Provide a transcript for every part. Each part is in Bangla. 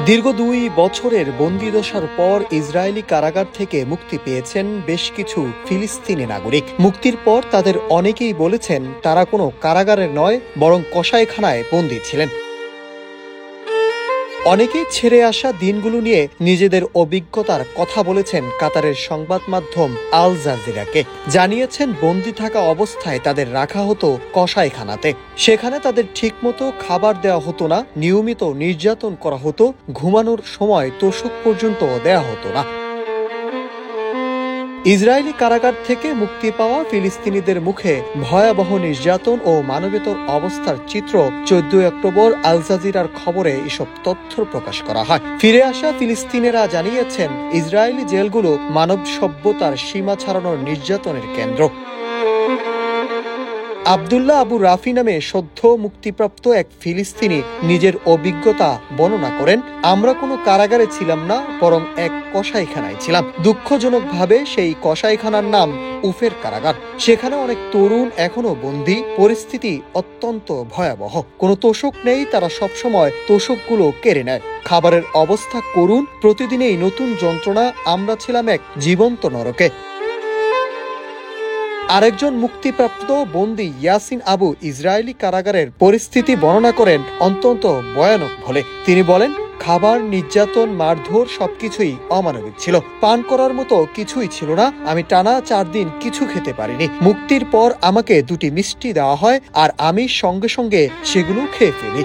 দীর্ঘ 2 বছরের বন্দিদশার পর ইসরায়েলি কারাগার থেকে মুক্তি পেয়েছেন বেশ কিছু ফিলিস্তিনি নাগরিক। মুক্তির পর তাদের অনেকেই বলেছেন তারা কোনো কারাগারে নয়, বরং কসাইখানায় বন্দী ছিলেন। অনেকেই ছেড়ে আসা দিনগুলো নিয়ে নিজেদের অভিজ্ঞতার কথা বলেছেন কাতারের সংবাদ মাধ্যম আল জাজিরাকে। জানিয়েছেন বন্দী থাকা অবস্থায় তাদের রাখা হতো কসাইখানাতে। সেখানে তাদের ঠিকমতো খাবার দেওয়া হতো না, নিয়মিত নির্যাতন করা হতো, ঘুমানোর সময় তোশক পর্যন্ত দেয়া হতো না। ইসরায়েলি কারাগার থেকে মুক্তি পাওয়া ফিলিস্তিনিদের মুখে ভয়াবহ নির্যাতন ও মানবেতর অবস্থার চিত্র 14 অক্টোবর আল জাজিরার খবরে এসব তথ্য প্রকাশ করা হয়। ফিরে আসা ফিলিস্তিনিরা জানিয়েছেন ইসরায়েলি জেলগুলো মানব সভ্যতার সীমা ছাড়ানোর নির্যাতনের কেন্দ্র। আব্দুল্লাহ আবু রাফি নামে সদ্য মুক্তিপ্রাপ্ত এক ফিলিস্তিনি নিজের অভিজ্ঞতা বর্ণনা করেন, আমরা কোনো কারাগারে ছিলাম না, বরং এক কসাইখানায় ছিলাম। দুঃখজনকভাবে সেই কসাইখানার নাম উফের কারাগার। সেখানে অনেক তরুণ এখনো বন্দী। পরিস্থিতি অত্যন্ত ভয়াবহ। কোনো তোশক নেই, তারা সবসময় তোশকগুলো কেড়ে নেয়। খাবারের অবস্থা করুণ, প্রতিদিনেই নতুন যন্ত্রণা। আমরা ছিলাম এক জীবন্ত নরকে। আরেকজন মুক্তিপ্রাপ্ত বন্দী ইয়াসিন আবু ইসরায়েলি কারাগারের পরিস্থিতি বর্ণনা করেন অত্যন্ত ভয়ানক বলে। তিনি বলেন, খাবার, নির্যাতন, মারধর সবকিছুই অমানবিক ছিল। পান করার মতো কিছুই ছিল না। আমি টানা 4 দিন কিছু খেতে পারিনি। মুক্তির পর আমাকে 2টি মিষ্টি দেওয়া হয়, আর আমি সঙ্গে সঙ্গে সেগুলো খেয়ে ফেলি।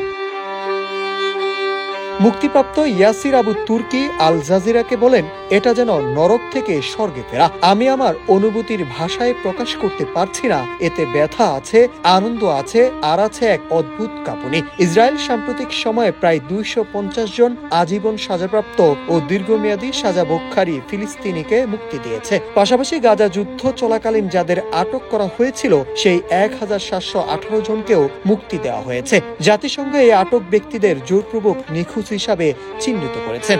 মুক্তিপ্রাপ্ত ইয়াসির আবু তুর্কি আল জাজিরাকে বলেন, এটা যেন নরক থেকে স্বর্গে ফেরা। আমি আমার অনুভূতির ভাষায় প্রকাশ করতে পারছি না। এতে ব্যথা আছে, আনন্দ আছে, আর আছে এক অদ্ভুত কাঁপুনি। ইসরায়েল সাম্প্রতিক সময়ে প্রায় 250 জন আজীবন সাজাপ্রাপ্ত ও দীর্ঘমেয়াদী সাজাভোগকারী ফিলিস্তিনিকে মুক্তি দিয়েছে। পাশাপাশি গাজা যুদ্ধ চলাকালীন যাদের আটক করা হয়েছিল সেই 1718 জনকেও মুক্তি দেওয়া হয়েছে। জাতিসংঘ এই আটক ব্যক্তিদের জোরপূর্বক নিখোঁজ হিসাবে চিহ্নিত করেছেন।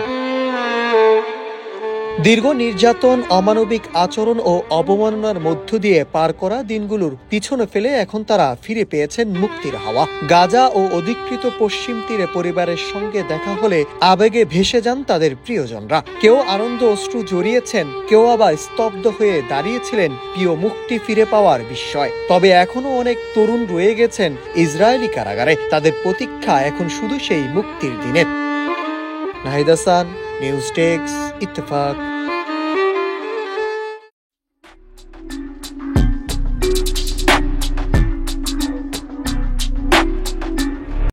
দীর্ঘ নির্যাতন, অমানবিক আচরণ ও অবমাননার মধ্য দিয়ে পার করা দিনগুলোর পিছনে ফেলে এখন তারা ফিরে পেয়েছেন মুক্তির হাওয়া। গাজা ও অধিকৃত পশ্চিম তীরে পরিবারের সঙ্গে দেখা হলে আবেগে ভেসে যান তাদের প্রিয়জনরা। কেউ আনন্দ অশ্রু জড়িয়েছেন, কেউ আবার স্তব্ধ হয়ে দাঁড়িয়েছিলেন প্রিয় মুক্তি ফিরে পাওয়ার বিস্ময়। তবে এখনো অনেক তরুণ রয়ে গেছেন ইসরায়েলি কারাগারে। তাদের প্রতীক্ষা এখন শুধু সেই মুক্তির দিনের। Nahid Hasan, news desk, Ittefaq.